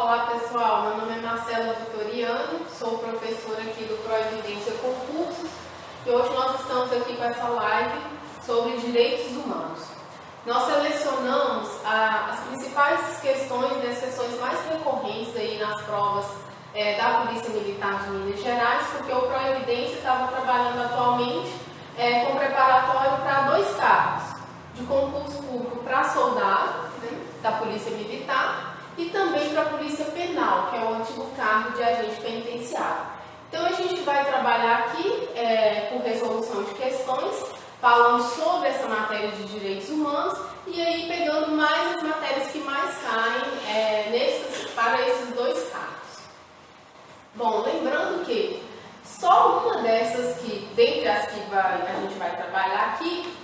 Olá pessoal, meu nome é Marcela Vitoriano, sou professora aqui do Proevidência Concursos e hoje nós estamos aqui com essa live sobre direitos humanos. Nós selecionamos as principais questões, as questões mais recorrentes aí nas provas da Polícia Militar de Minas Gerais, porque o Proevidência estava trabalhando atualmente com preparatório para 2 cargos, de concurso público para soldado, né, da Polícia Militar, e também para a Polícia Penal, que é o antigo cargo de agente penitenciário. Então a gente vai trabalhar aqui por resolução de questões, falando sobre essa matéria de direitos humanos e aí pegando mais as matérias que mais caem para esses 2 cargos. Bom, lembrando que só uma dessas que, dentre as que a gente vai trabalhar aqui,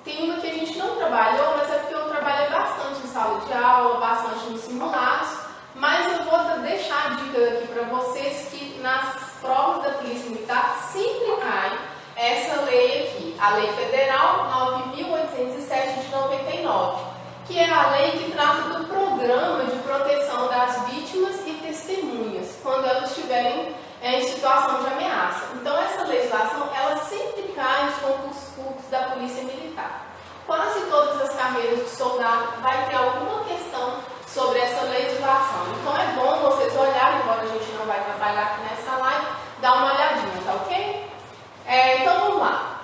tem uma que a gente não trabalhou, mas é porque eu trabalhei bastante em sala de aula, bastante nos simulados, mas eu vou deixar a dica aqui para vocês que nas provas da Polícia Militar sempre cai essa lei aqui, a Lei Federal 9.807 de 99, que é a lei que trata do Programa de Proteção das Vítimas e Testemunhas, quando elas estiverem em situação de ameaça. Então essa legislação, ela sempre cai nos concursos públicos da Polícia Militar. Quase todas as carreiras de soldado vai ter alguma questão sobre essa legislação. Então é bom vocês olharem, embora a gente não vai trabalhar aqui nessa live, dar uma olhadinha, tá ok? Então vamos lá.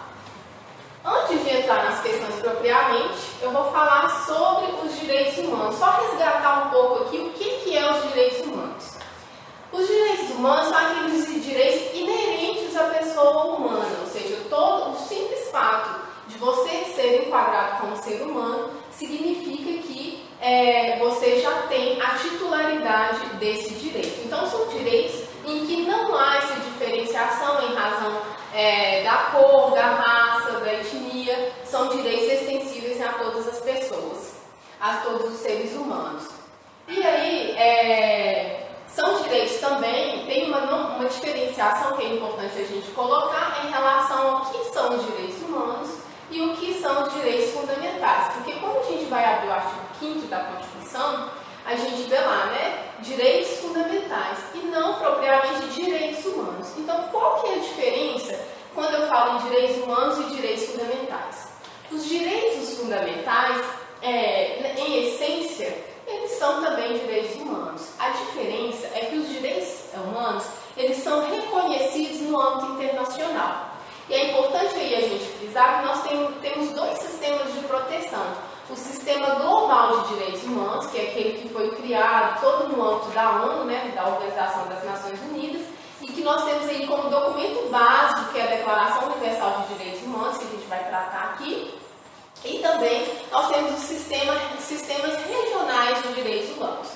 Antes de entrar nas questões propriamente, eu vou falar sobre os direitos humanos. Só resgatar um pouco aqui o que é os direitos humanos. Os direitos humanos são aqueles direitos inerentes à pessoa humana, ou seja, todo o simples fato de você ser enquadrado como ser humano significa que você já tem a titularidade desse direito. Então, são direitos em que não há essa diferenciação em razão da cor, da raça, da etnia, são direitos extensíveis a todas as pessoas, a todos os seres humanos. E aí, são direitos também, tem uma diferenciação que é importante a gente colocar em relação ao que são os direitos humanos e o que são os direitos fundamentais. Porque quando a gente vai abrir o artigo 5º da Constituição, a gente vê lá, né, direitos fundamentais e não propriamente direitos humanos. Então, qual que é a diferença quando eu falo em direitos humanos e direitos fundamentais? Os direitos fundamentais, em essência, eles são também direitos humanos. A diferença é que os direitos humanos, eles são reconhecidos no âmbito internacional. E é importante aí a gente frisar que nós temos 2 sistemas de proteção. O Sistema Global de Direitos Humanos, que é aquele que foi criado todo no âmbito da ONU, né, da Organização das Nações Unidas, e que nós temos aí como documento básico, que é a Declaração Universal de Direitos Humanos, que a gente vai tratar aqui. E também nós temos os sistemas regionais de direitos humanos.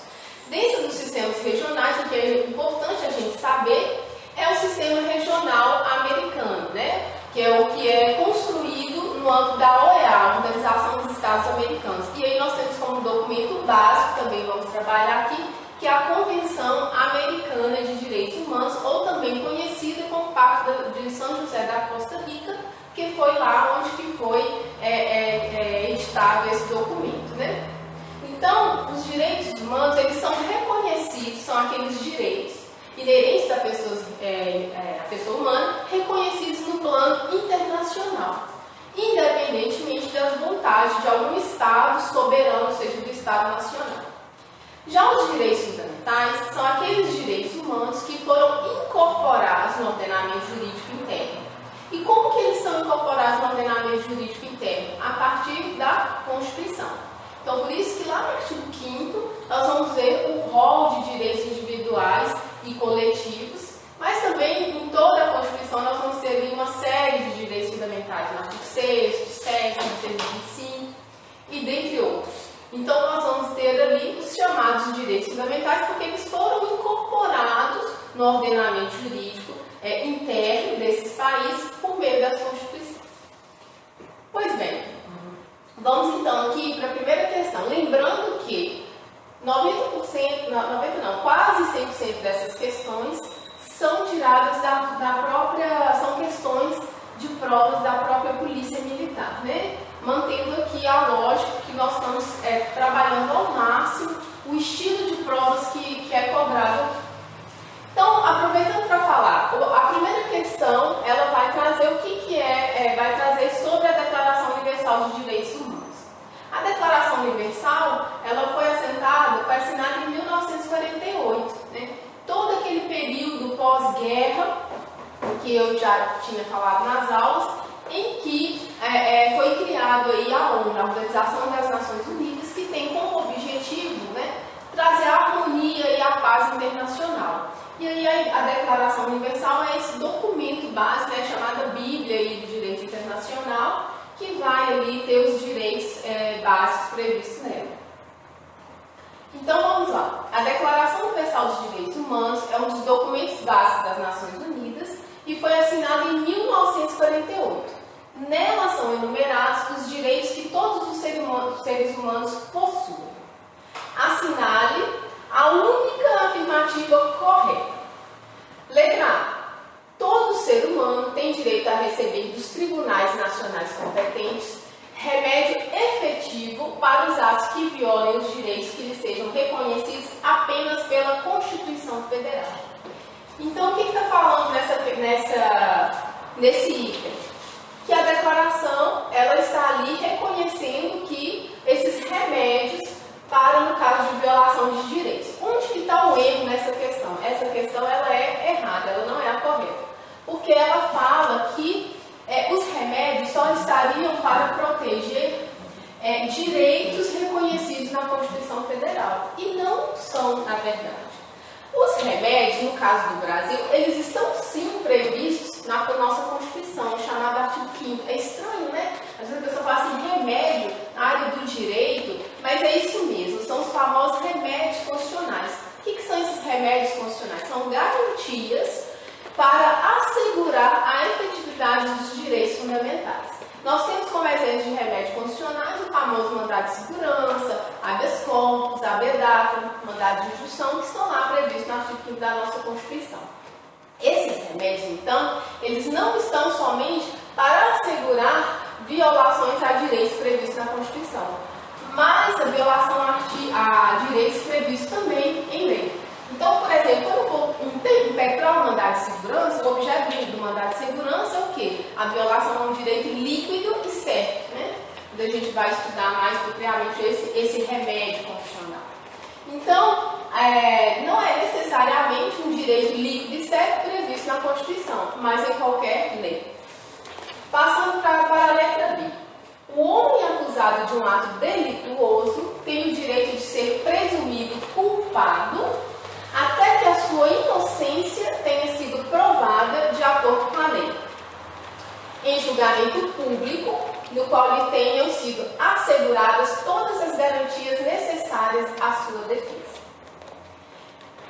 Dentro dos sistemas regionais, o que é importante a gente saber é o sistema regional americano, né? Que é o que é construído no âmbito da OEA, Organização dos Estados Americanos. E aí nós temos como documento básico, também vamos trabalhar aqui, que é a Convenção Americana de Direitos Humanos, ou também conhecida como Pacto de São José da Costa Rica, que foi lá onde que foi editado esse documento, né? Então, os direitos humanos, eles são reconhecidos, são aqueles direitos inerentes à pessoa humana, reconhecidos no plano internacional, independentemente das vontades de algum Estado soberano, ou seja, do Estado nacional. Já os direitos fundamentais são aqueles direitos humanos que foram incorporados no ordenamento jurídico interno. E como que eles são incorporados no ordenamento jurídico interno? A partir da Constituição. Então, por isso que lá no artigo 5º, nós vamos ver o rol de direitos individuais e coletivos, mas também em toda a Constituição nós vamos ter uma série de direitos fundamentais, no artigo 6º, 7º, 25 e dentre outros. Então, nós vamos ter ali os chamados direitos fundamentais, porque eles foram incorporados no ordenamento jurídico interno desses países por meio das Constituições. Pois bem, vamos então aqui para a primeira questão. Lembrando que 90%, quase 100% dessas questões são tiradas são questões de provas da própria Polícia Militar, né? Mantendo aqui a lógica que nós estamos trabalhando ao máximo o estilo de provas que é que eu já tinha falado nas aulas, em que foi criado aí a ONU, a Organização das Nações Unidas, que tem como objetivo, né, trazer a harmonia e a paz internacional. E aí a Declaração Universal é esse documento básico, né, chamada Bíblia aí do Direito Internacional, que vai ali ter os direitos básicos previstos nela. Então vamos lá. A Declaração Universal dos Direitos Humanos é um dos documentos básicos das Nações Unidas e foi assinada em 1948. Nela são enumerados os direitos que todos os seres humanos possuem. Assinale a única afirmativa correta. Letra A. Todo ser humano tem direito a receber dos tribunais nacionais competentes remédio efetivo para os atos que violem os direitos que lhes sejam reconhecidos apenas pela Constituição Federal. Então, o que está falando nesse item? Que a declaração ela está ali reconhecendo que esses remédios para, no caso de violação de direitos. Onde que está o erro nessa questão? Essa questão ela é errada, ela não é a correta. Porque ela fala que os remédios só estariam para proteger direitos reconhecidos na Constituição Federal. E não são, na verdade. Os remédios, no caso do Brasil, eles estão sim previstos na nossa Constituição, chamado artigo 5º. É estranho, né? Às vezes a pessoa fala assim, remédio na área do direito, mas é isso mesmo, são os famosos remédios constitucionais. O que são esses remédios constitucionais? São garantias para assegurar a efetividade dos direitos fundamentais. Nós temos como exemplo de remédios constitucionais o famoso mandado de segurança, habeas corpus, habeas data, mandado de instrução, que estão lá previstos no artigo 5º da nossa Constituição. Esses remédios, então, eles não estão somente para assegurar violações a direitos previstos na Constituição, mas a violação a direitos previstos também em lei. Então, por exemplo, quando eu vou impetrar o mandado de segurança, o objeto do mandado de segurança é o quê? A violação a um direito líquido e certo, né? Quando a gente vai estudar mais propriamente esse remédio constitucional. Então, não é necessariamente um direito líquido e certo previsto na Constituição, mas em qualquer lei. Passando para a letra B. O homem acusado de um ato delituoso tem o direito de ser presumido culpado até que a sua inocência tenha sido provada de acordo com a lei, em julgamento público, no qual lhe tenham sido asseguradas todas as garantias necessárias à sua defesa.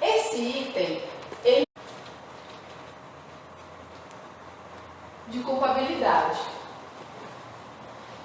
Esse item de culpabilidade,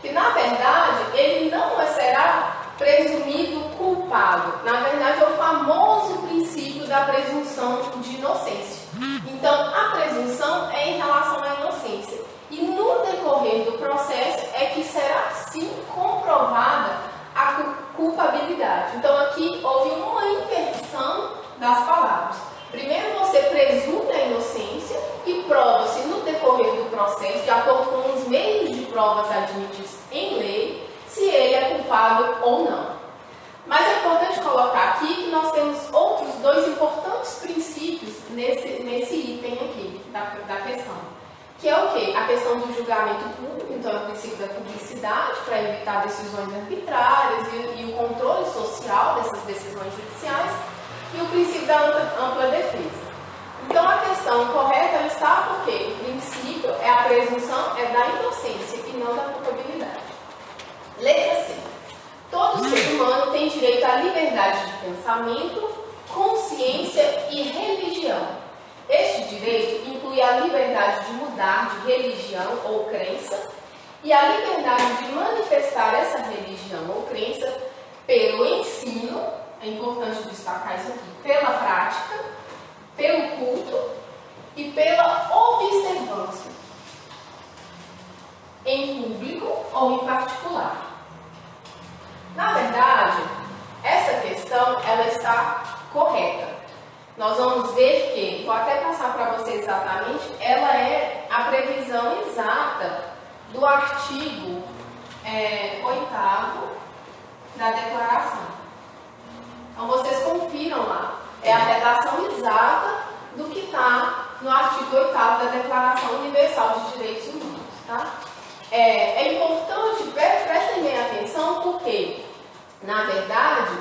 que na verdade ele não será presumido culpado. Na verdade, é o famoso princípio da presunção de inocência. Então, a presunção é em relação à inocência. E no decorrer do processo é que será sim comprovada a culpabilidade. Então, aqui houve uma inversão das palavras. Primeiro você presume a inocência e prova-se no decorrer do processo, de acordo com os meios de provas admitidos em lei, se ele é culpado ou não. Mas é importante colocar aqui que nós temos outros dois importantes princípios nesse item aqui da questão. Que é o quê? A questão do julgamento público, então é o princípio da publicidade, para evitar decisões arbitrárias e o controle social dessas decisões judiciais, e o princípio da ampla defesa. Então a questão correta está porque o princípio é a presunção da inocência e não da culpabilidade. Letra C. Todo ser humano tem direito à liberdade de pensamento, consciência e religião. Este direito inclui a liberdade de mudar de religião ou crença e a liberdade de manifestar essa religião ou crença pelo ensino, é importante destacar isso aqui, pela prática, pelo culto e pela observância, em público ou em particular. Na verdade, essa questão ela está correta. Nós vamos ver que, vou até passar para vocês exatamente, ela é a previsão exata do artigo 8º da declaração. Então vocês confiram lá, é a redação exata do que está no artigo 8º da Declaração Universal de Direitos Humanos. Tá? É importante, prestem bem atenção, porque, na verdade,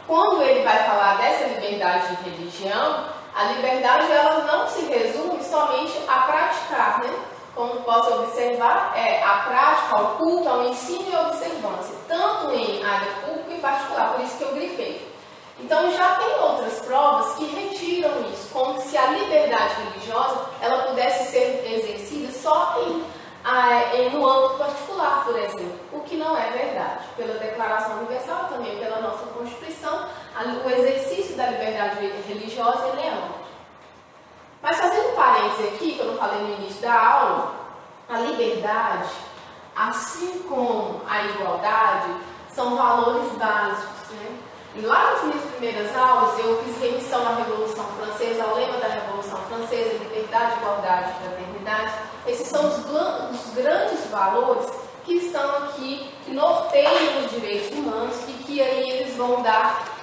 quando ele vai falar dessa liberdade de religião, a liberdade ela não se resume somente a praticar, né? Como posso observar, a prática, o culto, ao ensino e a observância, tanto em área pública e particular, por isso que eu grifei. Então já tem outras provas que retiram isso, como se a liberdade religiosa ela pudesse ser exercida só no âmbito particular, por exemplo, o que não é verdade. Pela Declaração Universal, também pela nossa Constituição, o exercício da liberdade religiosa ele é amplo. Mas fazendo parênteses aqui, que eu não falei no início da aula, a liberdade, assim como a igualdade, são valores básicos, né? E lá nas minhas primeiras aulas, eu fiz remissão à Revolução Francesa, ao lema da Revolução Francesa, liberdade, igualdade, fraternidade. Esses são os grandes valores que estão aqui, que norteiam os direitos humanos e que aí eles vão dar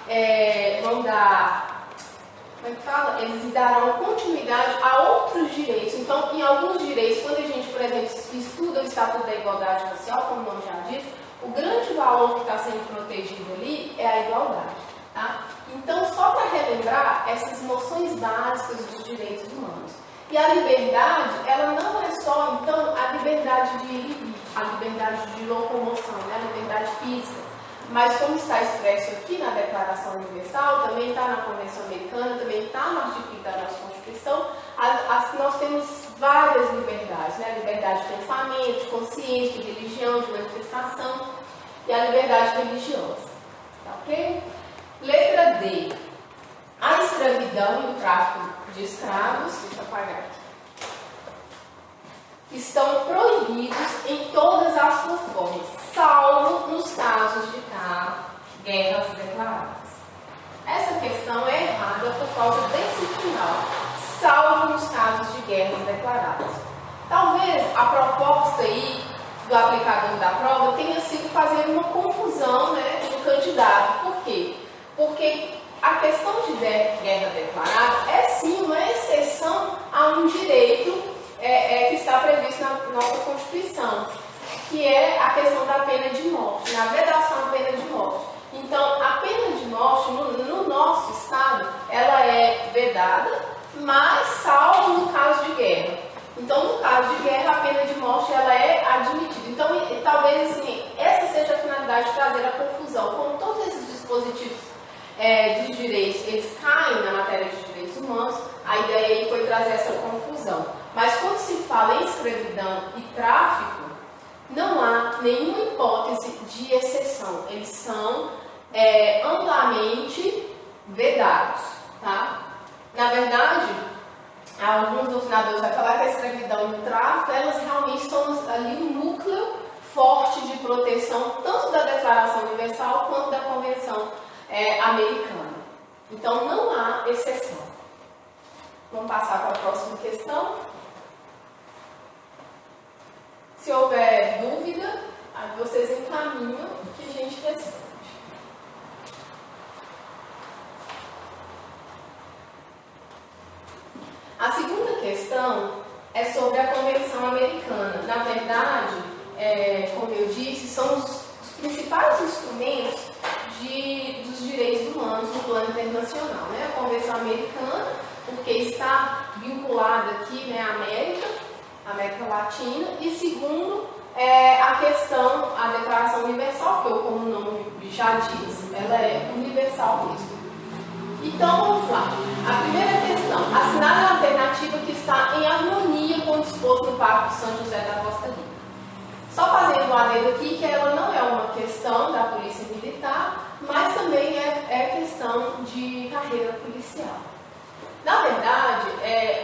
como é que fala? Eles darão continuidade a outros direitos. Então, em alguns direitos, quando a gente, por exemplo, estuda o Estatuto da Igualdade Racial, como o nome já diz, o grande valor que está sendo protegido ali é a igualdade. Tá? Então, só para relembrar essas noções básicas dos direitos humanos. E a liberdade, ela não é só, então, a liberdade de ir e vir, a liberdade de locomoção, né? A liberdade física. Mas como está expresso aqui na Declaração Universal, também está na Convenção Americana, também está no artigo 5º da nossa Constituição, nós temos várias liberdades, né? A liberdade de pensamento, de consciência, de religião, de manifestação e a liberdade religiosa. Tá ok? Letra D. A escravidão e o tráfico de escravos, deixa eu apagar aqui, estão proibidos em todas as suas formas, salvo nos casos de guerras declaradas. Essa questão é errada por causa desse final, salvo nos casos de guerras declaradas. Talvez a proposta aí do aplicador da prova tenha sido fazer uma confusão, né, do candidato. Por quê? Porque a questão de guerra declarada é sim uma exceção a um direito que está previsto na nossa Constituição, que é a questão da pena de morte, na vedação da pena de morte. Então, a pena de morte, no nosso estado, ela é vedada, mas salvo no caso de guerra. Então, no caso de guerra, a pena de morte ela é admitida. Então, talvez assim, essa seja a finalidade de trazer a confusão. Como todos esses dispositivos dos direitos, eles caem na matéria de direitos humanos, a ideia aí foi trazer essa confusão. Mas quando se fala em escravidão e tráfico, não há nenhuma hipótese de exceção. Eles são amplamente vedados. Tá? Na verdade, alguns doutrinadores vão falar que a escravidão e o tráfico, elas realmente são ali um núcleo forte de proteção, tanto da Declaração Universal quanto da Convenção Americana. Então, não há exceção. Vamos passar para a próxima questão. Se houver dúvida, aí vocês encaminham que a gente responde. A segunda questão é sobre a Convenção Americana. Na verdade, como eu disse, são os principais instrumentos dos direitos humanos no plano internacional. Né? A Convenção Americana, porque está vinculada aqui, né, à América Latina, e segundo, a questão, a Declaração Universal, que como o nome já diz, ela é universal mesmo. Então, vamos lá. A primeira questão, assinar a alternativa que está em harmonia com o disposto no Pacto de São José da Costa Rica. Só fazendo um adendo aqui que ela não é uma questão da Polícia Militar, mas também é questão de carreira policial. Na verdade,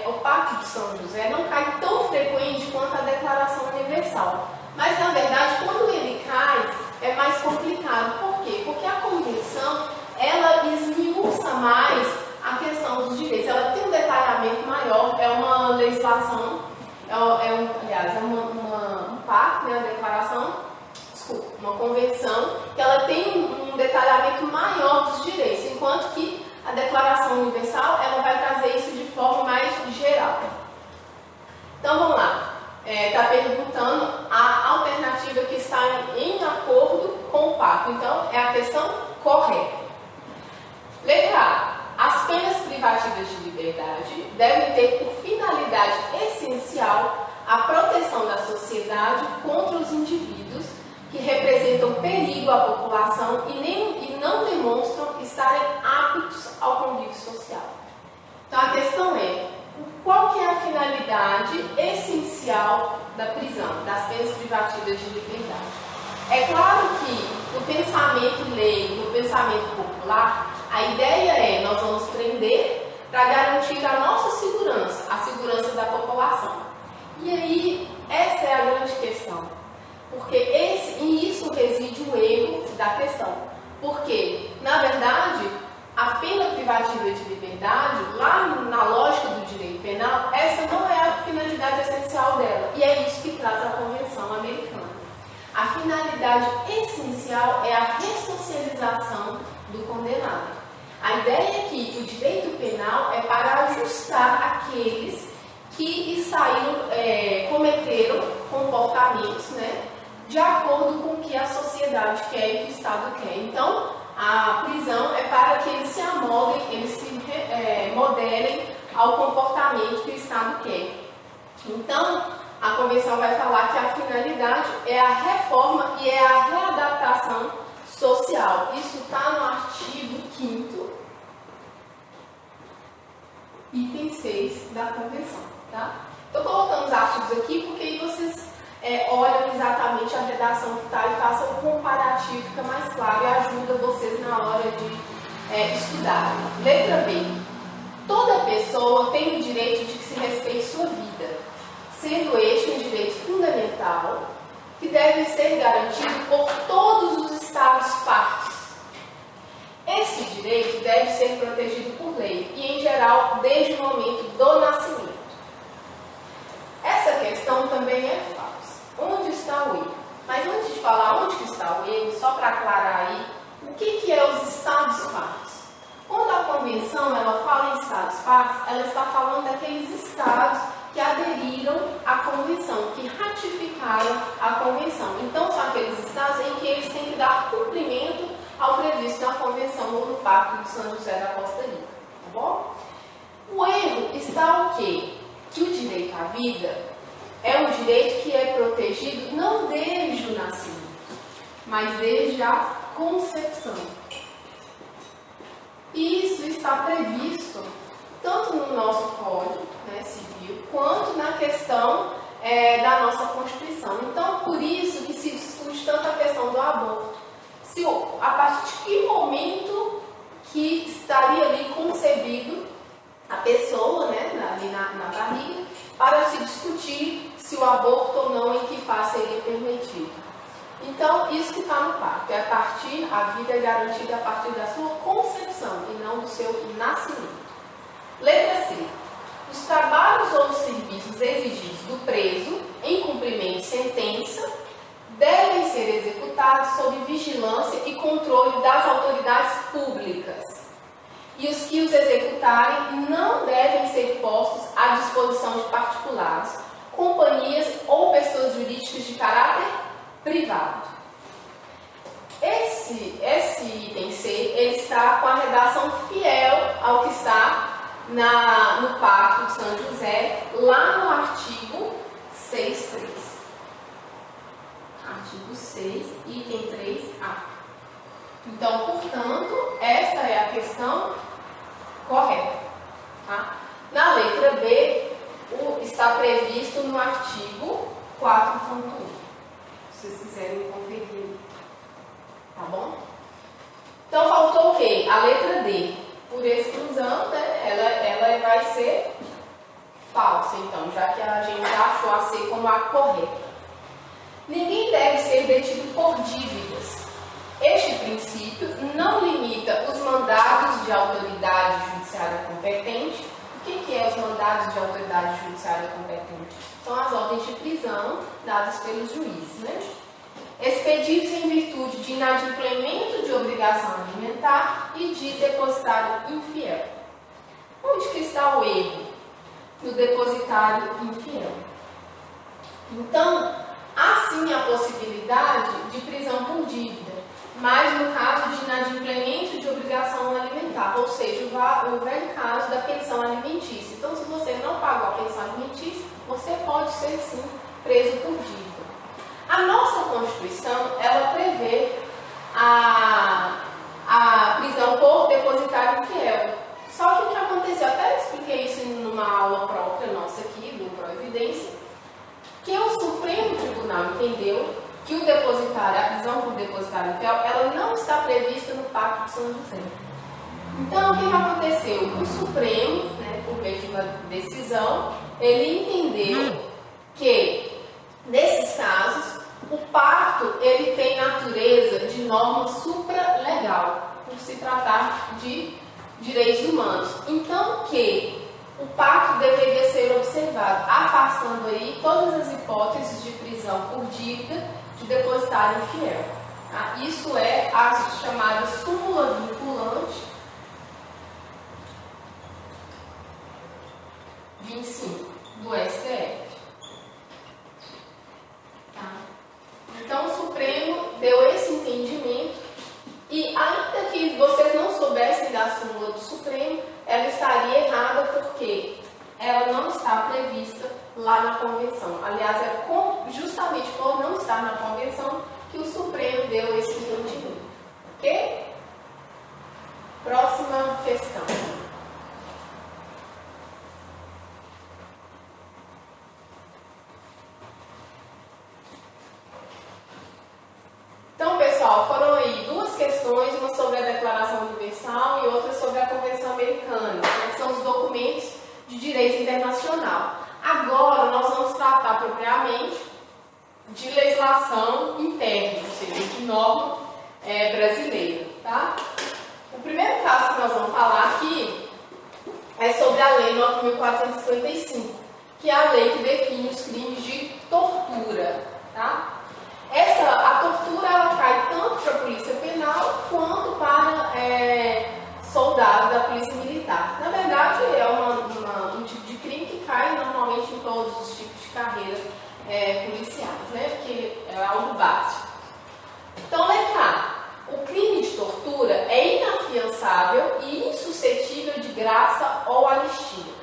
o Pacto de São José não cai tão frequente quanto a Declaração Universal. Mas, na verdade, quando ele cai, é mais complicado. Por quê? Porque a Convenção, ela esmiuça mais a questão dos direitos. Ela tem um detalhamento maior, é uma legislação, um pacto, né, uma convenção, que ela tem um detalhamento maior dos direitos, enquanto que A Declaração Universal, ela vai trazer isso de forma mais geral. Então, vamos lá. Está perguntando a alternativa que está em acordo com o pacto. Então, é a questão correta. Letra A. As penas privativas de liberdade devem ter por finalidade essencial a proteção da sociedade contra os indivíduos que representam perigo à população e não demonstram estarem aptos ao convívio social. Então, a questão é: qual que é a finalidade essencial da prisão, das penas privativas de liberdade? É claro que no pensamento leigo, no pensamento popular, a ideia é: nós vamos prender para garantir a nossa segurança, a segurança da população. E aí, essa é a grande questão, porque em isso reside o erro da questão. Porque, na verdade, a pena privativa de liberdade, lá na lógica do direito penal, essa não é a finalidade essencial dela. E é isso que traz a Convenção Americana. A finalidade essencial é a ressocialização do condenado. A ideia é que o direito penal é para ajustar aqueles que cometeram comportamentos, né, de acordo com o que a sociedade quer e o Estado quer. Então, a prisão é para que eles se amoldem, eles se modelem ao comportamento que o Estado quer. Então, a Convenção vai falar que a finalidade é a reforma e é a readaptação social. Isso está no artigo 5º, item 6 da Convenção. Tá? Estou colocando os artigos aqui porque aí vocês olham exatamente a redação que está e façam um comparativo, fica mais claro e ajuda vocês na hora de estudar. Letra B. Toda pessoa tem o direito de que se respeite sua vida, sendo este um direito fundamental que deve ser garantido por todos os Estados-partes. Esse direito deve ser protegido por lei e, em geral, desde o momento do nascimento. Essa questão também é falsa. Onde está o erro? Mas antes de falar onde está o erro, só para aclarar aí, o que é os Estados-partes? Quando a Convenção ela fala em Estados-partes, ela está falando daqueles Estados que aderiram à Convenção, que ratificaram a Convenção. Então, são aqueles Estados em que eles têm que dar cumprimento ao previsto na Convenção ou no Pacto de São José da Costa Rica. Tá bom? O erro está o quê? Que o direito à vida é um direito que é protegido não desde o nascimento, mas desde a concepção. E isso está previsto tanto no nosso Código, né, Civil, quanto na questão da nossa Constituição. Então, por isso que se discute tanto a questão do aborto. A partir de que momento que estaria ali concebido a pessoa, né, ali na barriga, para se discutir se o aborto ou não, em que fase seria permitido. Então, isso que está no pacto, a vida é garantida a partir da sua concepção e não do seu nascimento. Letra C. Os trabalhos ou os serviços exigidos do preso em cumprimento de sentença devem ser executados sob vigilância e controle das autoridades públicas. E os que os executarem não devem ser postos à disposição de particulares, companhias ou pessoas jurídicas de caráter privado. Esse item C, ele está com a redação fiel ao que está no Pacto de São José, lá no artigo 6.3. Artigo 6, item 3A. Então, portanto, esta é a questão correta. Tá? Na letra B, está previsto no artigo 4.1. Se vocês quiserem conferir. Tá bom? Então, faltou o quê? A letra D. Por exclusão, né, ela vai ser falsa, então, já que a gente achou a C como a correta. Ninguém deve ser detido por dívidas. Este princípio não limita os mandados de autoridade judiciária competente. O que é os mandados de autoridade judiciária competente? São as ordens de prisão dadas pelos juízes, né? expedidos em virtude de inadimplemento de obrigação alimentar e de depositário infiel. Onde que está o erro? No depositário infiel. Então, há sim a possibilidade de prisão por dívida, mas no caso de inadimplemento de obrigação alimentar, ou seja, o velho caso da pensão alimentícia. Então, se você não pagou a pensão alimentícia, você pode ser sim preso por dívida. A nossa Constituição, ela prevê a prisão por depositário infiel. Só que o que aconteceu, até expliquei isso numa aula própria nossa aqui, do Proevidência, que o Supremo Tribunal entendeu que o depositário, a prisão por depositário infiel, ela não está prevista no Pacto de São José. Então, o que aconteceu? O Supremo, né, por meio de uma decisão, ele entendeu que, nesses casos, o pacto ele tem natureza de norma supralegal, por se tratar de direitos humanos. Então, que o pacto deveria ser observado, afastando aí todas as hipóteses de prisão por dívida de depositário infiel. Tá? Isso é a chamada súmula vinculante 25 do STF. Tá? Então, o Supremo deu esse entendimento e, ainda que vocês não soubessem da súmula do Supremo, ela estaria errada porque ela não está prevista lá na Convenção. Aliás, é justamente por não estar na Convenção que o Supremo deu esse entendimento. Ok? Próxima questão. Então, pessoal, foram aí duas questões, uma sobre a Declaração Universal e outra sobre a Convenção Americana, né, que são os documentos de direito internacional. Agora, nós vamos tratar propriamente de legislação interna, ou seja, de norma brasileira. Tá? O primeiro caso que nós vamos falar aqui é sobre a Lei 9.455, que é a lei que define os crimes de tortura. Tá? A tortura ela cai tanto para a polícia penal quanto para soldado da polícia militar. Na verdade, é um tipo de crime que cai normalmente em todos os tipos de carreira policiais, né? Porque é algo básico. Então, letra A. O crime de tortura é inafiançável e insuscetível de graça ou anistia.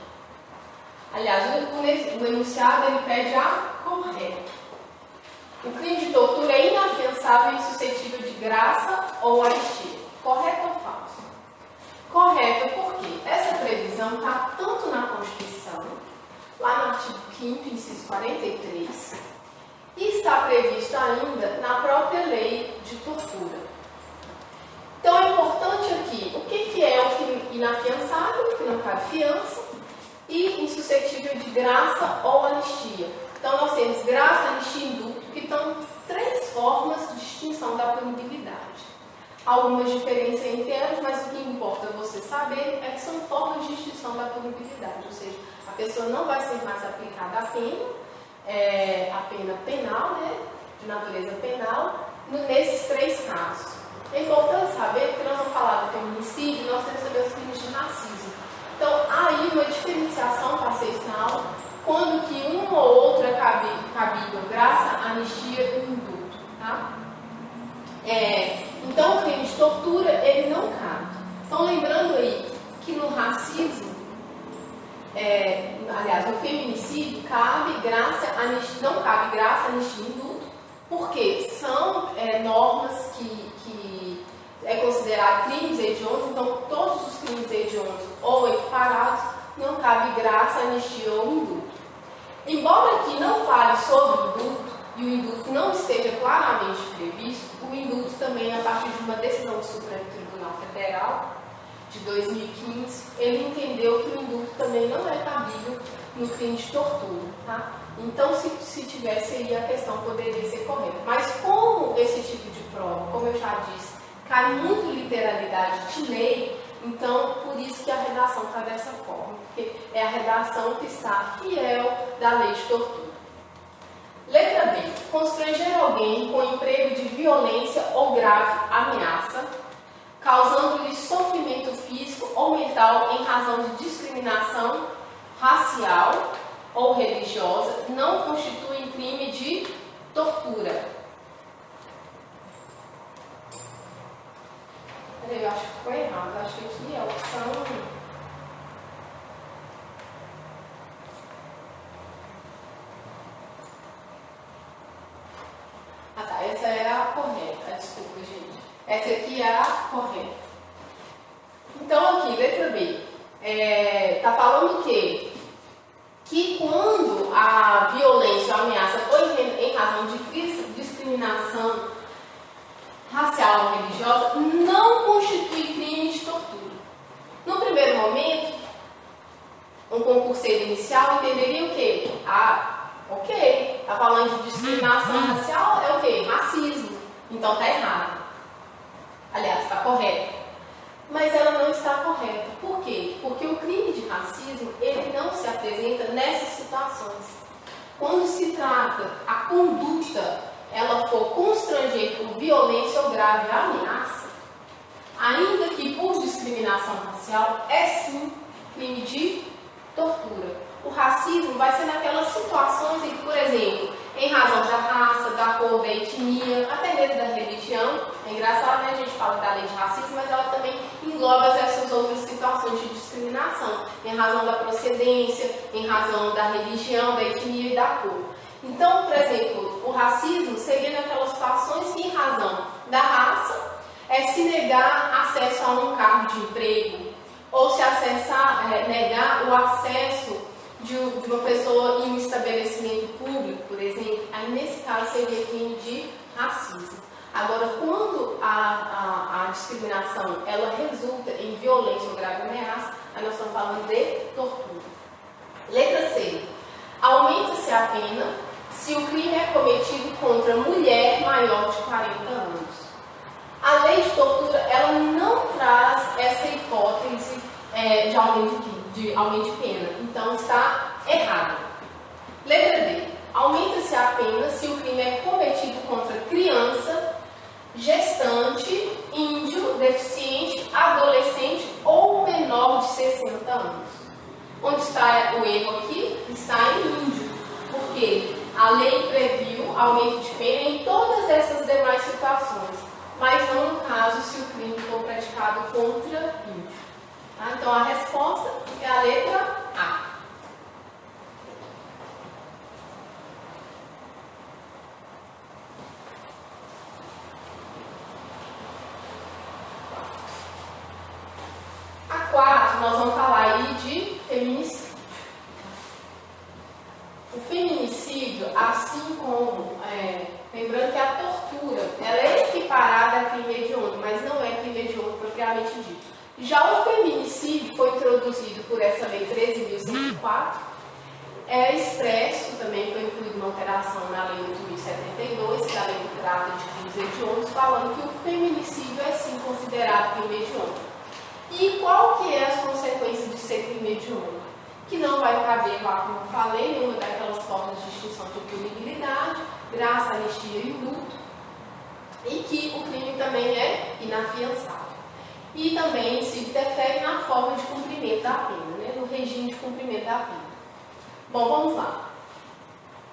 Aliás, o enunciado ele pede a correta. O crime de tortura é inafiançável e insuscetível de graça ou anistia. Correto ou falso? Correto porque essa previsão está tanto na Constituição, lá no artigo 5º, inciso 43, e está previsto ainda na própria lei de tortura. Então é importante aqui, o que é o crime inafiançável, que não cabe fiança, e insuscetível de graça ou anistia. Então, nós temos graça, anistia e indulto, que estão três formas de distinção da punibilidade. Algumas diferenças entre elas, mas o que importa você saber é que são formas de distinção da punibilidade, ou seja, a pessoa não vai ser mais aplicada a pena penal, né, de natureza penal, nesses três casos. É importante saber que nós vamos falar do feminicídio, nós temos também os crimes de racismo. Então, há aí uma diferenciação passencial quando que um ou outro é cabível, graça, anistia e indulto. Tá? Então, o crime de tortura, ele não cabe. Então, lembrando aí que no racismo, aliás, no feminicídio, cabe graça, anistia, não cabe graça, anistia e indulto, porque são normas que é considerado crimes hediondos, então todos os crimes hediondos ou equiparados não cabe graça, anistia ou indulto. Embora aqui não fale sobre o indulto e o indulto não esteja claramente previsto, o indulto também, a partir de uma decisão do Supremo Tribunal Federal de 2015, ele entendeu que o indulto também não é cabível no crime de tortura. Tá? Então, se tivesse aí, a questão poderia ser correta. Mas como esse tipo de prova, como eu já disse, cai muito literalidade de lei, então, por isso que a redação está dessa forma, porque é a redação que está fiel da lei de tortura. Letra B. Constranger alguém com emprego de violência ou grave ameaça, causando-lhe sofrimento físico ou mental em razão de discriminação racial ou religiosa, não constitui crime de tortura. Peraí, eu acho que ficou errado. Eu acho que aqui é a opção... Ah tá, essa é a correta. Desculpa, gente. Essa aqui é a correta. Então aqui, letra B. Tá falando o quê? Que quando a violência ou a ameaça foi em razão de discriminação racial ou religiosa, não constitui crime de tortura. No primeiro momento, um concurseiro inicial entenderia o quê? Ok, tá falando de discriminação racial, é o quê? Racismo. Então tá errado. Aliás, está correto. Mas ela não está correta. Por quê? Porque o crime de racismo, ele não se apresenta nessas situações. Quando se trata a conduta, ela for constranger por violência ou grave ameaça, ainda que por discriminação racial, é sim crime de tortura. O racismo vai ser naquelas situações em que, por exemplo, em razão da raça, da cor, da etnia, até mesmo da religião. É engraçado, né? A gente fala da lei de racismo, mas ela também engloba essas outras situações de discriminação, em razão da procedência, em razão da religião, da etnia e da cor. Então, por exemplo, o racismo seria naquelas situações que, em razão da raça, se negar acesso a um cargo de emprego, ou se negar o acesso de uma pessoa em um estabelecimento público, por exemplo, aí nesse caso seria crime de racismo. Agora, quando a discriminação ela resulta em violência ou grave ameaça, aí nós estamos falando de tortura. Letra C. Aumenta-se a pena se o crime é cometido contra mulher maior de 40 anos. A lei de tortura ela não traz essa hipótese de aumento de pena. Então está errado. Letra D. Aumenta-se a pena se o crime é cometido contra criança, gestante, índio, deficiente, adolescente ou menor de 60 anos. Onde está o erro aqui? Está em índio. Porque a lei previu aumento de pena em todas essas demais situações, mas não no caso se o crime for praticado contra índio. Tá? Então a resposta é a letra A. A 4, nós vamos falar aí de feminicídio. O feminicídio, assim como, lembrando que a tortura, ela é equiparada a crime hediondo, mas não é crime hediondo propriamente dito. Já o feminicídio foi introduzido por essa lei 13.104, é expresso, também foi incluída uma alteração na lei 8.072, que é a lei que trata de crimes hediondos, falando que o feminicídio é sim considerado crime hediondo. E qual que é as consequências de ser crime hediondo? Que não vai caber lá, como eu falei, nenhuma daquelas formas de extinção de punibilidade, graça, anistia e luto, e que o crime também é inafiançável. E também se interfere na forma de cumprimento da pena, né? No regime de cumprimento da pena. Bom, vamos lá.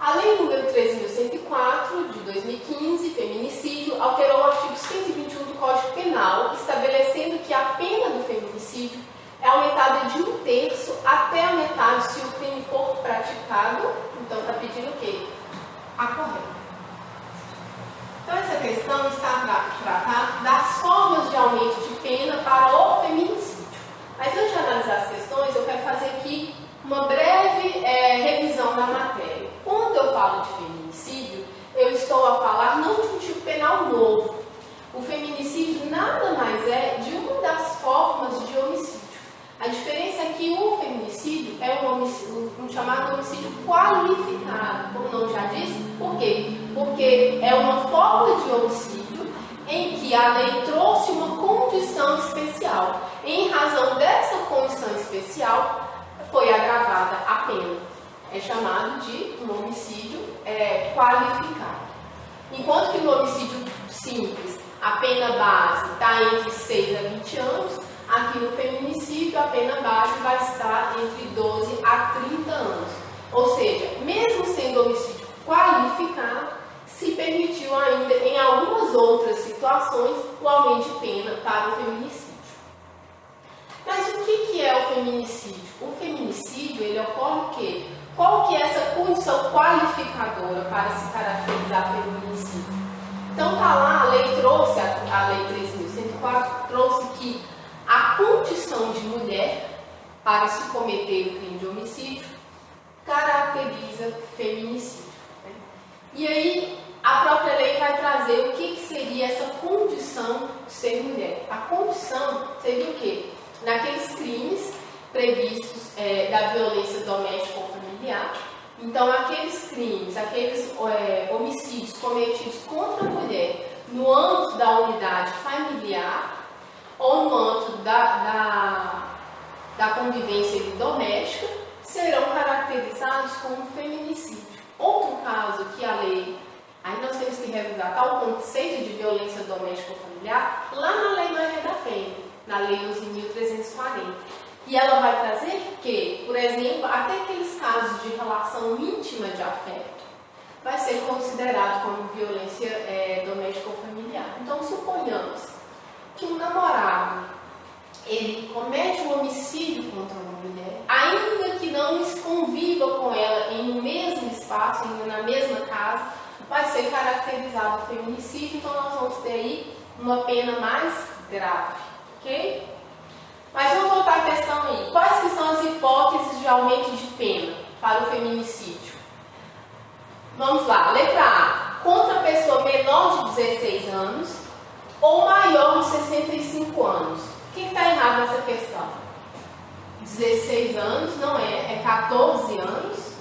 A lei número 13.104, de 2015, feminicídio, alterou o artigo 121 do Código Penal, estabelecendo que a pena do feminicídio é aumentada de 1/3 até a metade se o crime for praticado. Então, está pedindo o quê? A correta. Então, essa questão está tratada das formas de aumento de pena para o feminicídio. Mas antes de analisar as questões, eu quero fazer aqui uma breve revisão da matéria. Quando eu falo de feminicídio, eu estou a falar não de um tipo penal novo. O feminicídio nada mais é de uma das formas de homicídio. A diferença é que o feminicídio é um chamado homicídio qualificado, como o nome já diz. Por quê? Porque é uma forma de homicídio em que a lei trouxe uma condição especial. Em razão dessa condição especial, foi agravada a pena. É chamado de um homicídio qualificado. Enquanto que no homicídio simples a pena base está entre 6 a 20 anos, aqui no feminicídio a pena base vai estar entre 12 a 30 anos. Ou seja, mesmo sendo homicídio qualificado, se permitiu ainda em algumas outras situações o aumento de pena para o feminicídio. Mas o que é o feminicídio? O feminicídio ele ocorre o quê? Qual que é essa condição qualificadora para se caracterizar feminicídio? Então tá lá, a lei trouxe, a lei 3.104 trouxe que a condição de mulher para se cometer o crime de homicídio caracteriza feminicídio. Né? E aí a própria lei vai trazer o que seria essa condição de ser mulher. A condição seria o quê? Naqueles crimes previstos da violência doméstica ou familiar. Então, aqueles crimes, aqueles homicídios cometidos contra a mulher no âmbito da unidade familiar ou no âmbito da convivência doméstica serão caracterizados como feminicídio. Outro caso que a lei, aí nós temos que revisar tal conceito de violência doméstica ou familiar lá na Lei Maria da Penha, na Lei 11.340. E ela vai trazer que, por exemplo, até aqueles casos de relação íntima de afeto vai ser considerado como violência doméstica ou familiar. Então, suponhamos que um namorado ele comete um homicídio contra uma mulher, ainda que não conviva com ela em um mesmo espaço, na mesma casa, vai ser caracterizado feminicídio. Então, nós vamos ter aí uma pena mais grave, ok? Mas vamos voltar à questão aí. Quais que são as hipóteses de aumento de pena para o feminicídio? Vamos lá. Letra A. Contra a pessoa menor de 16 anos ou maior de 65 anos. O que está errado nessa questão? 16 anos não é 14 anos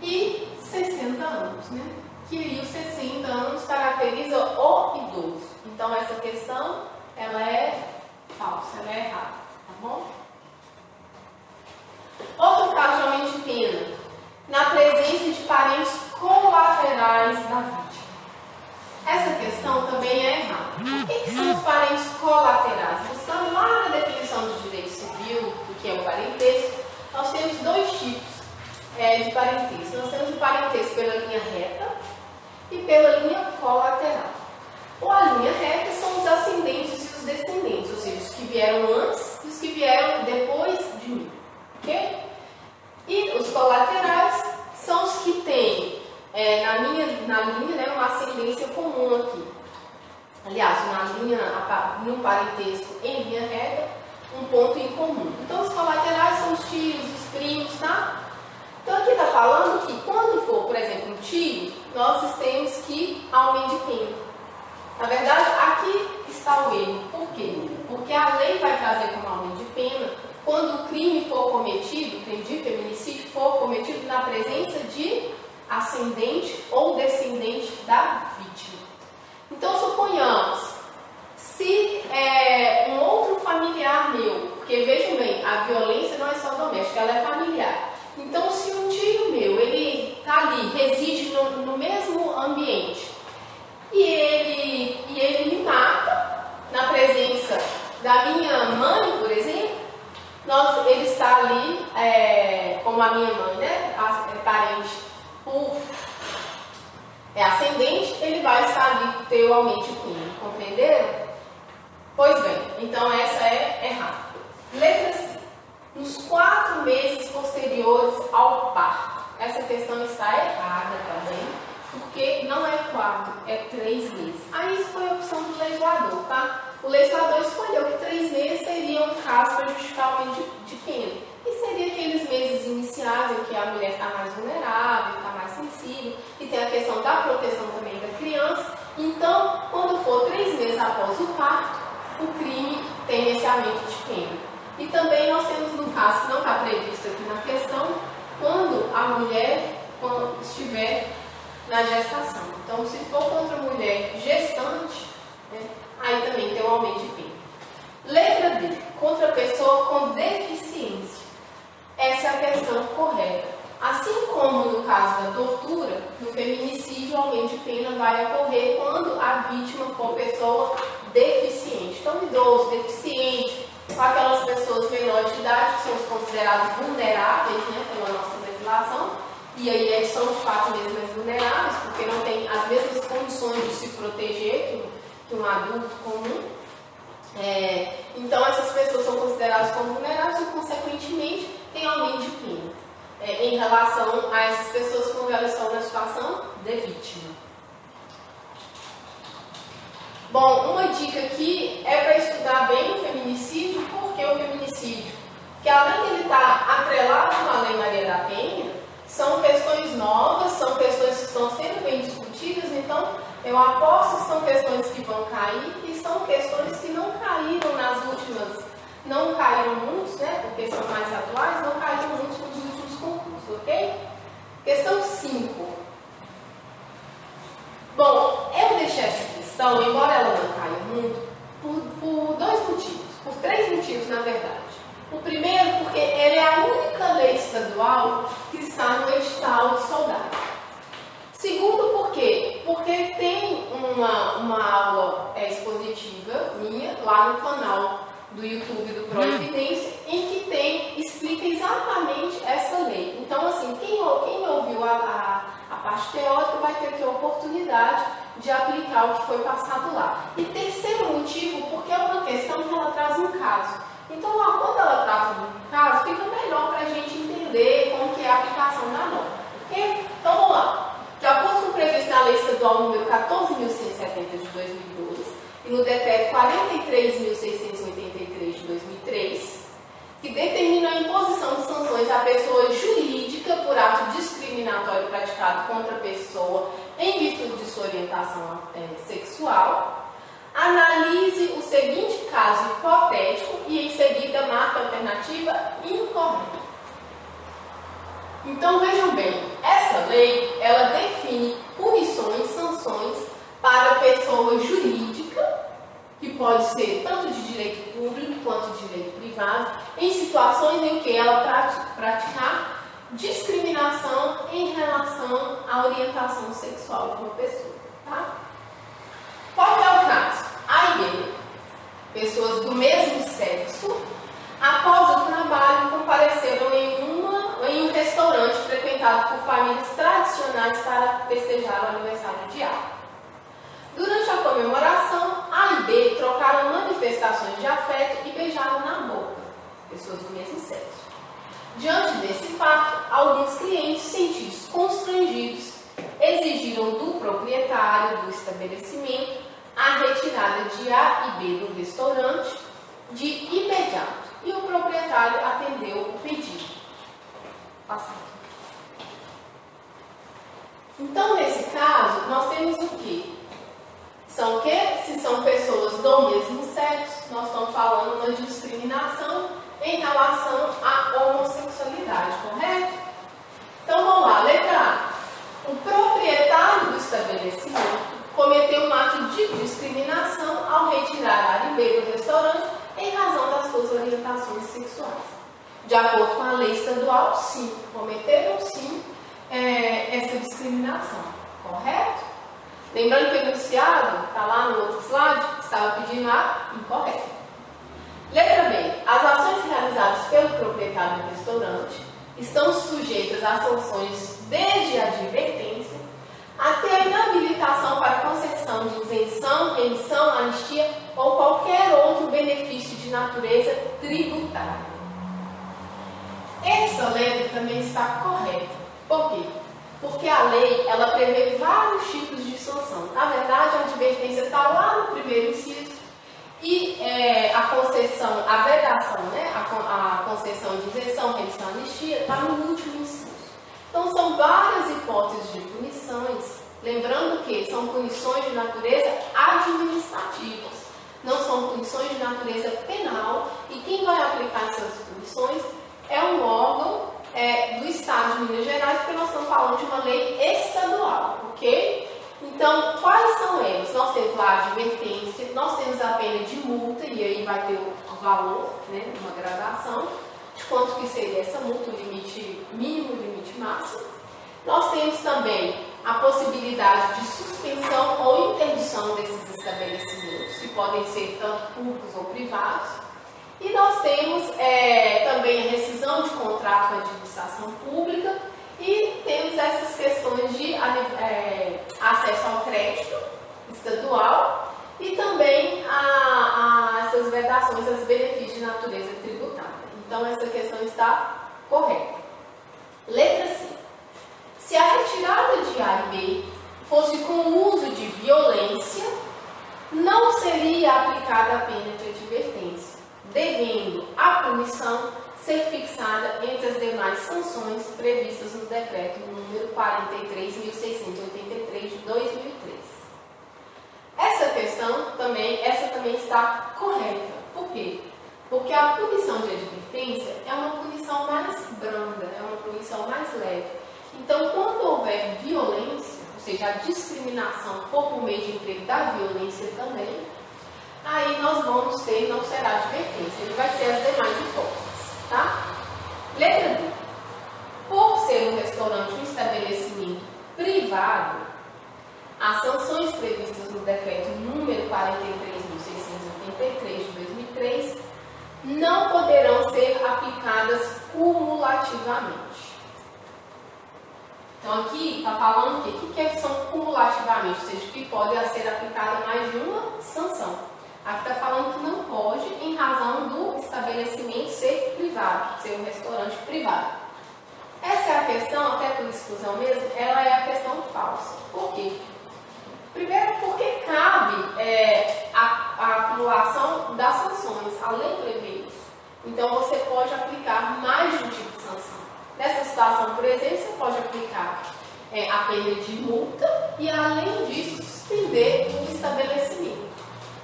e 60 anos, né? Que aí os 60 anos caracteriza o idoso. Então essa questão, ela é falsa, ela é errada, tá bom? Outro caso de aumento de pena, na presença de parentes colaterais da vítima. Essa questão também é errada. O que são os parentes colaterais? Buscando lá na definição do direito civil, do que é o parentesco, nós temos dois tipos de parentesco. Nós temos o parentesco pela linha reta e pela linha colateral. A linha reta são os ascendentes e os descendentes, ou seja, os que vieram antes e os que vieram depois de mim, ok? E os colaterais são os que têm na linha, né, uma ascendência comum aqui. Aliás, no parentesco em linha reta, um ponto em comum. Então, os colaterais são os tios, os primos, tá? Então, aqui está falando que quando for, por exemplo, um tio, nós temos que aumentar de pena. Na verdade, aqui está o erro. Por quê? Porque a lei vai trazer como aumento de pena quando o crime for cometido, o crime de feminicídio for cometido na presença de ascendente ou descendente da vítima. Então, suponhamos, se um outro familiar meu, porque vejam bem, a violência não é só doméstica, ela é familiar. Então, se um tio meu, ele está ali, reside no mesmo ambiente, e ele me mata na presença da minha mãe, por exemplo, ele está ali, como a minha mãe, né, é parente ascendente, ele vai estar ali ter o aumento de pena, compreenderam? Pois bem, então essa é errada. Letra C. Nos 4 meses posteriores ao parto. Essa questão está errada também, porque não é 4, é 3 meses. Aí isso foi a opção do legislador, tá? O legislador escolheu que 3 meses seria um caso para justificar o aumento de pena. E seria aqueles meses iniciais em que a mulher está mais vulnerável, está mais sensível, e tem a questão da proteção também da criança. Então, quando for 3 meses após o parto, o crime tem esse aumento de pena. E também nós temos no caso que não está previsto aqui na questão, quando a mulher estiver na gestação. Então, se for contra a mulher gestante, né, aí também tem um aumento de pena. Letra D. Contra a pessoa com deficiência. Essa é a questão correta. Assim como no caso da tortura, no feminicídio, o aumento de pena vai ocorrer quando a vítima for pessoa deficiente. Então, idoso, deficiente, aquelas pessoas menores de idade que são consideradas vulneráveis, né, pela nossa legislação, e aí eles são de fato mesmo mais vulneráveis, porque não têm as mesmas condições de se proteger que um adulto comum. Então, essas pessoas são consideradas como vulneráveis e, consequentemente, tem aumento de pena em relação a essas pessoas quando elas estão na situação de vítima. Bom, uma dica aqui é para estudar bem o feminicídio. Por que o feminicídio? Porque além de ele estar atrelado com a Lei Maria da Penha, são questões novas, são questões que estão sendo bem discutidas, então eu aposto que são questões que vão cair e são questões que não caíram nas últimas, não caíram muitos, né, porque são mais atuais, não caíram muitos nos últimos concursos, ok? Questão 5. Bom, eu deixei essa questão, embora ela não caia muito, por dois motivos, por três motivos na verdade. O primeiro, porque ela é a única lei estadual que está no edital de soldado. Segundo, por quê? Porque tem uma aula expositiva minha lá no canal do YouTube do Proevidência, em que explica exatamente essa lei. Então, assim, quem ouviu a parte teórica vai ter aqui a oportunidade de aplicar o que foi passado lá. E terceiro motivo, porque é uma questão que ela traz um caso. Então, quando ela trata do caso, fica melhor para a gente entender como que é a aplicação da norma. Ok? Então, vamos lá. De acordo com o previsto na Lei Estadual número 14.170 de 2002 e no Decreto 43.683 de 2003, que determina a imposição de sanções à pessoa jurídica por ato discriminatório praticado contra a pessoa em virtude de sua orientação sexual, analise o seguinte caso hipotético e, em seguida, marque a alternativa incorreta. Então, vejam bem, essa lei, ela define punições, sanções para pessoa jurídica, que pode ser tanto de direito público quanto de direito privado, em situações em que ela praticar discriminação em relação à orientação sexual de uma pessoa. Tá? Qual é o caso? A e B, pessoas do mesmo sexo, após o trabalho, compareceram em um restaurante frequentado por famílias tradicionais para festejar o aniversário de A. Durante a comemoração, A e B trocaram manifestações de afeto e beijaram na boca, pessoas do mesmo sexo. Diante desse fato, alguns clientes, sentidos constrangidos, exigiram do proprietário do estabelecimento a retirada de A e B do restaurante de imediato, e o proprietário atendeu o pedido. Passado. Então, nesse caso, nós temos o quê? São o quê? Se são pessoas do mesmo sexo, nós estamos falando uma discriminação em relação à homossexualidade, correto? Então, vamos lá, letra A. O proprietário do estabelecimento cometeu um ato de discriminação ao retirar A e B do restaurante em razão das suas orientações sexuais. De acordo com a lei estadual, sim, cometeram sim essa discriminação, correto? Lembrando que o enunciado, está lá no outro slide, estava pedindo a incorreta. Letra B. As ações realizadas pelo proprietário do restaurante estão sujeitas a sanções desde a advertência até a inabilitação para concessão de isenção, remissão, anistia ou qualquer outro benefício de natureza tributária. Essa letra também está correta. Por quê? Porque a lei, ela prevê vários tipos de sanção. Na verdade, a advertência está lá no primeiro inciso e a concessão, a vedação, né? A concessão de isenção, remissão, anistia está no último inciso. Então, são várias hipóteses de punições, lembrando que são punições de natureza administrativas, não são punições de natureza penal, e quem vai aplicar essas punições é um órgão do Estado de Minas Gerais, porque nós estamos falando de uma lei estadual, ok? Então, quais são elas? Nós temos lá a advertência, nós temos a pena de multa, e aí vai ter o valor, né, uma gradação, de quanto que seria essa multa, o limite mínimo e o limite máximo. Nós temos também a possibilidade de suspensão ou interdição desses estabelecimentos, que podem ser tanto públicos ou privados. E nós temos também a rescisão de contrato com a administração pública e temos essas questões de acesso ao crédito estadual e também essas vedações aos benefícios de natureza tributária. Então, essa questão está correta. Letra C. Se a retirada de A e B fosse com o uso de violência, não seria aplicada a pena de advertência, devendo a punição ser fixada entre as demais sanções previstas no decreto número 43.683 de 2003. Essa também está correta. Por quê? Porque a punição de advertência é uma punição mais branda, é uma punição mais leve. Então, quando houver violência, ou seja, a discriminação for por meio de emprego da violência também, aí nós vamos ter, não será advertência, ele vai ser as demais hipóteses, tá? Letra B. Por ser um restaurante um estabelecimento privado, as sanções previstas no decreto número 43.683 de 2003 não poderão ser aplicadas cumulativamente. Então, aqui está falando o quê? O que são cumulativamente? Ou seja, que pode ser aplicada mais de uma sanção. Aqui está falando que não pode, em razão do estabelecimento ser privado, ser um restaurante privado. Essa é a questão, até por exclusão mesmo, ela é a questão falsa. Por quê? Primeiro, porque cabe a acumulação das sanções. A lei prevê isso. Então, você pode aplicar mais de um tipo de sanção. Nessa situação, por exemplo, você pode aplicar a pena de multa e, além disso, suspender o estabelecimento.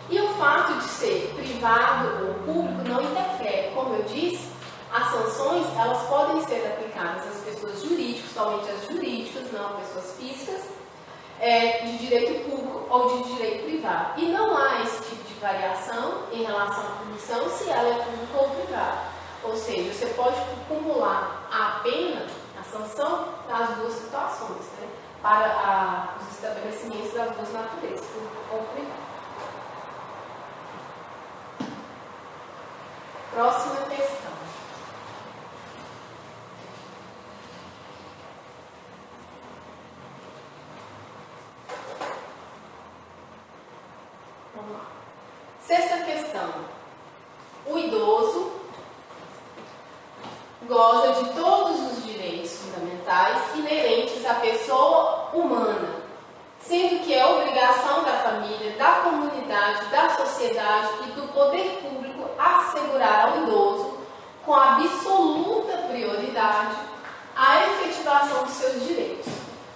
E o fato de ser privado ou público não interfere. Como eu disse, as sanções elas podem ser aplicadas às pessoas jurídicas, somente às jurídicas, não às pessoas físicas, de direito público ou de direito privado. E não há esse tipo de variação em relação à punição se ela é pública ou privada. Ou seja, você pode acumular a pena, a sanção, nas duas situações, né? Para os estabelecimentos das duas naturezas, público ou privado. Próxima questão. Vamos lá. Sexta questão. O idoso goza de todos os direitos fundamentais inerentes à pessoa humana, sendo que é obrigação da família, da comunidade, da sociedade e do poder público assegurar ao idoso, com absoluta prioridade, a efetivação dos seus direitos.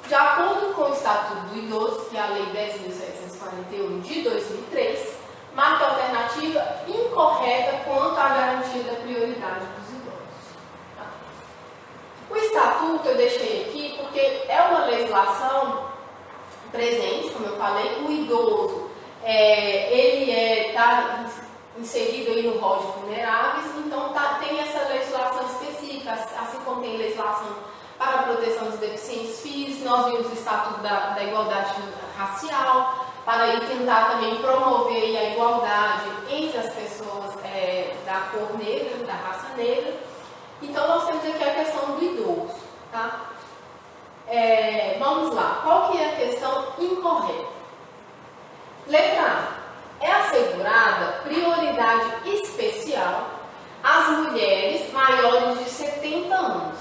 De acordo com o Estatuto do Idoso, que é a Lei 10.741 de 2003, marca a alternativa incorreta quanto à garantia da prioridade dos idosos. Tá? O Estatuto eu deixei aqui porque é uma legislação presente, como eu falei, o idoso ele está inserido aí no rol de vulneráveis, então tem essa legislação específica, assim como tem legislação para a proteção dos deficientes físicos, nós vimos o Estatuto da Igualdade Racial, para aí tentar também promover aí a igualdade entre as pessoas da cor negra, da raça negra. Então, nós temos aqui a questão do idoso, tá? Vamos lá, qual que é a questão incorreta? Letra A. É assegurada prioridade especial às mulheres maiores de 70 anos,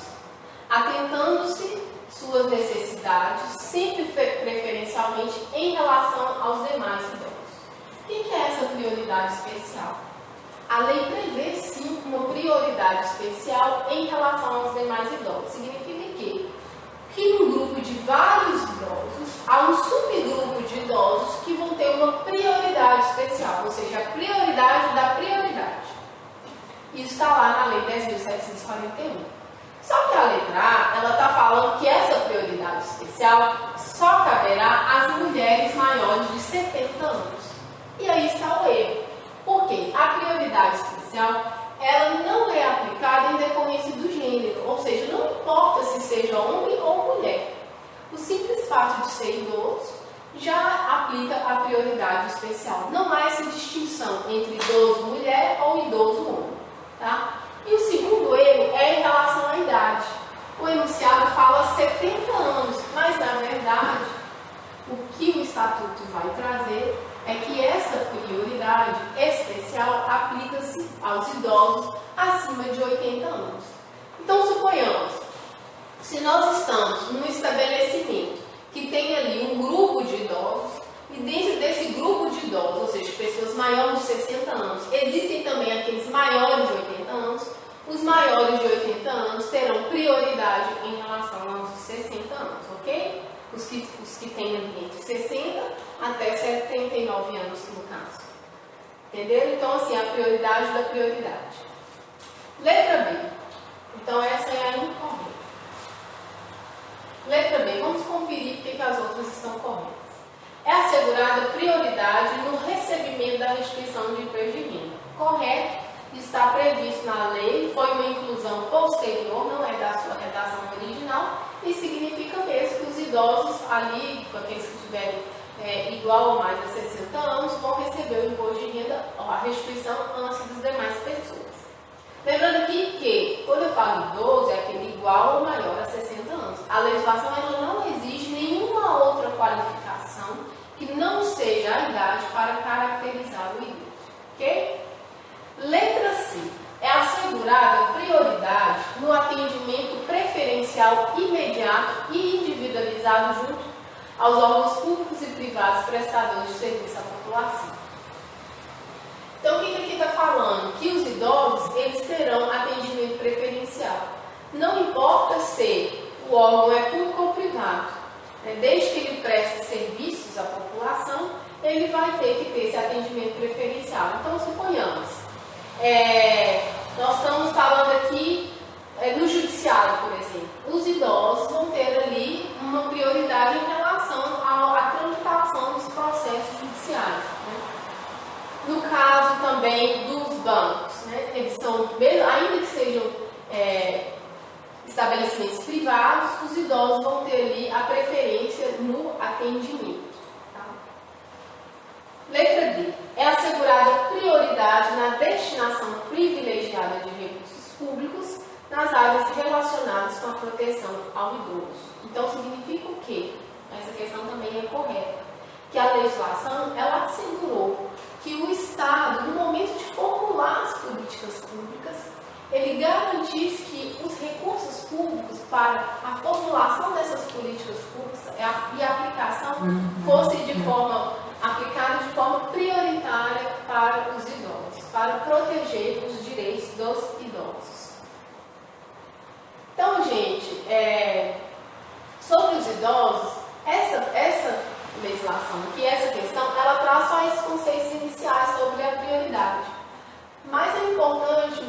atentando-se suas necessidades, sempre preferencialmente em relação aos demais idosos. O que é essa prioridade especial? A lei prevê, sim, uma prioridade especial em relação aos demais idosos. Significa que num grupo de vários idosos, há um subgrupo de idosos que vão ter uma prioridade especial, ou seja, a prioridade da prioridade. Isso está lá na Lei 10.741. Só que a letra A, ela está falando que essa prioridade especial só caberá às mulheres maiores de 70 anos. E aí está o erro. Por quê? A prioridade especial, ela não é aplicada em decorrência do gênero, ou seja, não importa se seja homem ou mulher. O simples fato de ser idoso já aplica a prioridade especial. Não há essa distinção entre idoso mulher ou idoso homem. Tá? E o segundo erro é em relação à idade. O enunciado fala 70 anos, mas na verdade o que o Estatuto vai trazer é que essa prioridade especial aplica-se aos idosos acima de 80 anos. Então, suponhamos, se nós estamos num estabelecimento que tem ali um grupo de idosos, e dentro desse grupo de idosos, ou seja, pessoas maiores de 60 anos, existem também aqueles maiores de 80 anos, os maiores de 80 anos terão prioridade em relação aos de 60 anos, ok? Os que têm entre 60 até 79 anos, no caso. Entenderam? Então, assim, a prioridade da prioridade. Letra B. Então, essa é a incorreta. Letra B. Vamos conferir porque que as outras estão corretas. É assegurada prioridade no recebimento da restituição de imposto de renda. Correto. Está previsto na lei, foi uma inclusão posterior, não é da sua redação original, e significa mesmo que os idosos ali, aqueles que tiverem igual ou mais a 60 anos, vão receber o imposto de renda, a restituição antes das demais pessoas. Lembrando aqui que, quando eu falo idoso, é aquele igual ou maior a 60 anos. A legislação ela não exige nenhuma outra qualificação que não seja a idade para caracterizar o idoso, ok? Letra C. É assegurada prioridade no atendimento preferencial imediato e individualizado junto aos órgãos públicos e privados prestadores de serviço à população. Então, o que aqui está falando? Que os idosos eles terão atendimento preferencial. Não importa se o órgão é público ou privado, né? Desde que ele preste serviços à população, ele vai ter que ter esse atendimento preferencial. Então, suponhamos, nós estamos falando aqui no judiciário, por exemplo. Os idosos vão ter ali uma prioridade em relação à tramitação dos processos judiciais, né? No caso também dos bancos, né? Eles são, ainda que sejam estabelecimentos privados, os idosos vão ter ali a preferência no atendimento. Letra D. É assegurada prioridade na destinação privilegiada de recursos públicos nas áreas relacionadas com a proteção ao idoso. Então, significa o quê? Essa questão também é correta. Que a legislação, ela assegurou que o Estado, no momento de formular as políticas públicas, ele garantisse que os recursos públicos para a formulação dessas políticas públicas e a aplicação fosse aplicada de forma prioritária para os idosos, para proteger os direitos dos idosos. Então, gente, sobre os idosos, essa legislação aqui, essa questão, ela traz só esses conceitos iniciais sobre a prioridade. Mas é importante,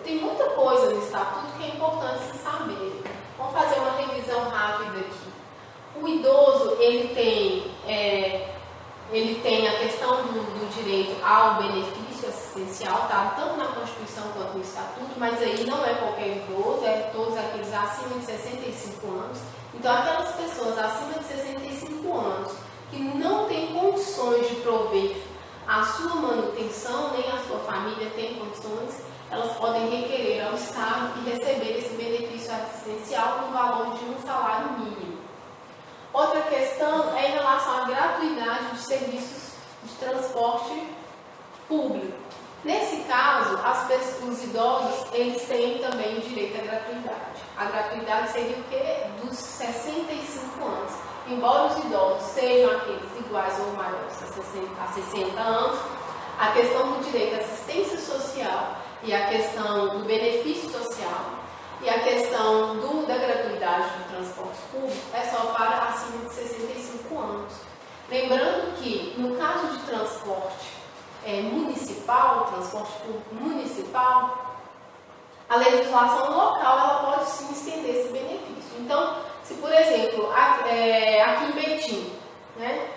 tem muita coisa no Estatuto que é importante se saber. Vamos fazer uma revisão rápida aqui. O idoso, ele tem a questão do direito ao benefício assistencial, tá? Tanto na Constituição quanto no Estatuto, mas aí não é qualquer idoso, é todos aqueles acima de 65 anos. Então, aquelas pessoas acima de 65 anos que não têm condições de prover a sua manutenção, nem a sua família tem condições, elas podem requerer ao Estado e receber esse benefício assistencial no valor de um salário mínimo. Outra questão é em relação à gratuidade de serviços de transporte público. Nesse caso, os idosos, eles têm também o direito à gratuidade. A gratuidade seria o quê? Dos 65 anos. Embora os idosos sejam aqueles iguais ou maiores a 60 anos, a questão do direito à assistência social e a questão do benefício social e a questão da gratuidade do transporte público é só para acima de 65 anos. Lembrando que, no caso de transporte municipal, transporte público municipal, a legislação local ela pode sim estender esse benefício. Então, se por exemplo, aqui em Betim, né,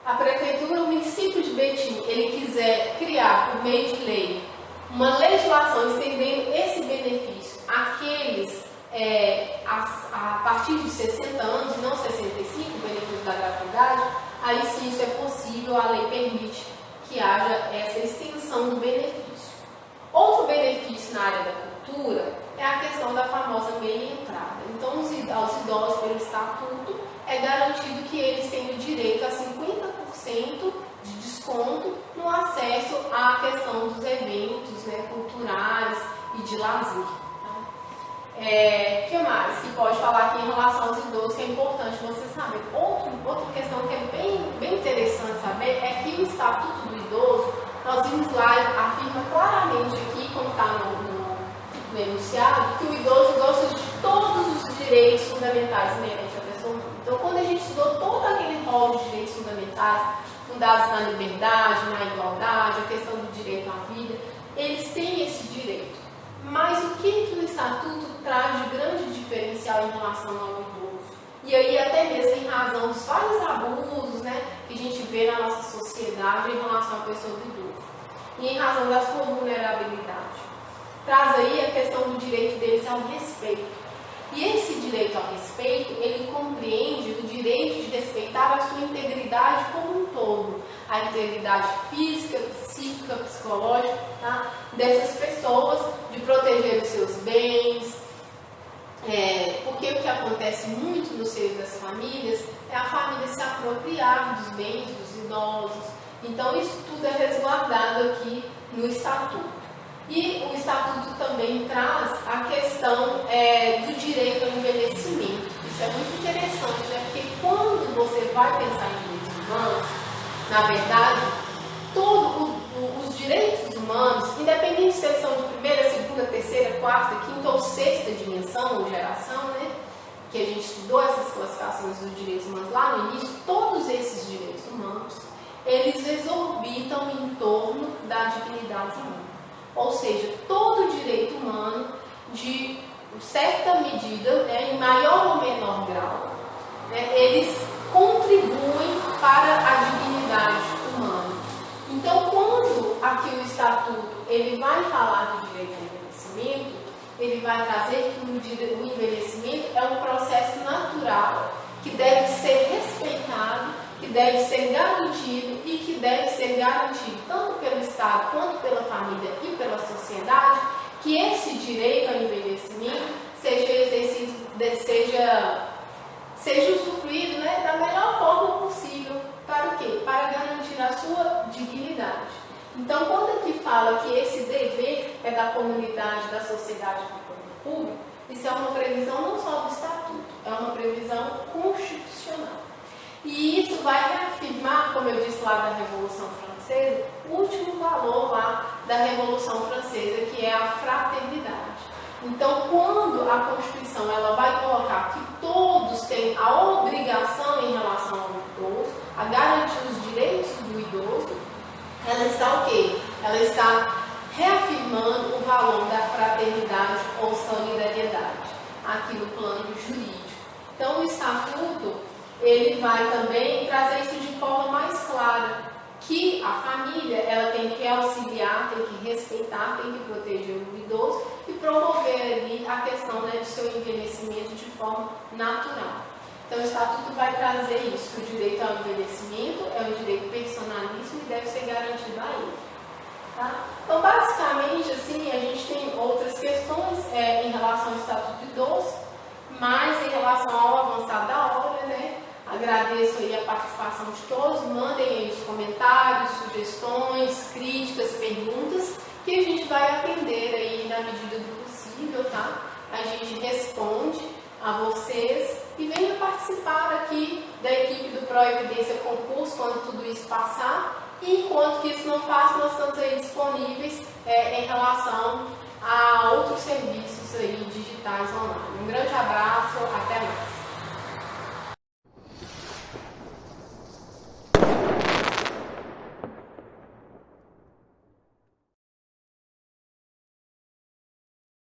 a prefeitura, o município de Betim, ele quiser criar, por meio de lei, uma legislação estendendo esse benefício àqueles a partir de 60 anos, não 65, o benefício da gratuidade, aí sim isso é possível, a lei permite que haja essa extensão do benefício. Outro benefício na área da cultura é a questão da famosa meia entrada. Então, aos idosos, pelo estatuto, é garantido que eles têm o direito a 50% de desconto no acesso à questão dos eventos, né, culturais e de lazer. Que mais que pode falar aqui em relação aos idosos que é importante você saber? Outra questão que é bem interessante saber é que o Estatuto do Idoso, nós vimos lá, afirma claramente aqui, como está no enunciado, que o idoso gosta de todos os direitos fundamentais inerentes à pessoa humana. Então, quando a gente estudou todo aquele rol de direitos fundamentais, fundados na liberdade, na igualdade, a questão do direito à vida, eles têm esse direito. Mas o que o Estatuto traz de grande diferencial em relação ao idoso? E aí até mesmo em razão dos vários abusos, né, que a gente vê na nossa sociedade em relação à pessoa do idoso. E em razão da sua vulnerabilidade. Traz aí a questão do direito deles ao respeito. E esse direito ao respeito, ele compreende o direito de respeitar a sua integridade como um todo. A integridade física, psíquica, psicológica, tá, dessas pessoas, de proteger os seus bens. Porque o que acontece muito no seio das famílias é a família se apropriar dos bens dos idosos. Então, isso tudo é resguardado aqui no Estatuto. E o Estatuto também traz a questão do direito ao envelhecimento. Isso é muito interessante, né? Porque quando você vai pensar em direitos humanos, na verdade, todos os direitos humanos, independente se eles são de primeira, segunda, terceira, quarta, quinta ou sexta dimensão ou geração, né? Que a gente estudou essas classificações dos direitos humanos lá no início, todos esses direitos humanos, eles exorbitam em torno da dignidade humana. Ou seja, todo direito humano, de certa medida, né, em maior ou menor grau, né, eles contribuem para a dignidade humana. Então, quando aqui o Estatuto ele vai falar do direito ao envelhecimento, ele vai trazer que o envelhecimento é um processo natural que deve ser respeitado, que deve ser garantido e que deve ser garantido tanto pelo Estado quanto pela família e pela sociedade, que esse direito ao envelhecimento seja exercido, seja usufruído, né, da melhor forma possível. Para o quê? Para garantir a sua dignidade. Então, quando aqui fala que esse dever é da comunidade, da sociedade e do poder público, isso é uma previsão não só do Estatuto, é uma previsão constitucional. E isso vai reafirmar, como eu disse lá da Revolução Francesa, o último valor lá da Revolução Francesa, que é a fraternidade. Então, quando a Constituição ela vai colocar que todos têm a obrigação em relação ao idoso, a garantir os direitos do idoso, ela está o quê? Ela está reafirmando o valor da fraternidade ou solidariedade aqui no plano jurídico. Então, o Estatuto ele vai também trazer isso de forma mais clara, que a família ela tem que auxiliar, tem que respeitar, tem que proteger o idoso e promover ali a questão, né, do seu envelhecimento de forma natural. Então o Estatuto vai trazer isso, que o direito ao envelhecimento é um direito personalíssimo e deve ser garantido a ele. Tá? Então basicamente assim, a gente tem outras questões em relação ao Estatuto do Idoso, mas em relação ao avançar da obra, né? Agradeço aí a participação de todos, mandem aí os comentários, sugestões, críticas, perguntas, que a gente vai atender aí na medida do possível, tá? A gente responde a vocês e venha participar aqui da equipe do Proevidência Concurso quando tudo isso passar, e enquanto que isso não passa, nós estamos aí disponíveis em relação a outros serviços aí digitais online. Um grande abraço.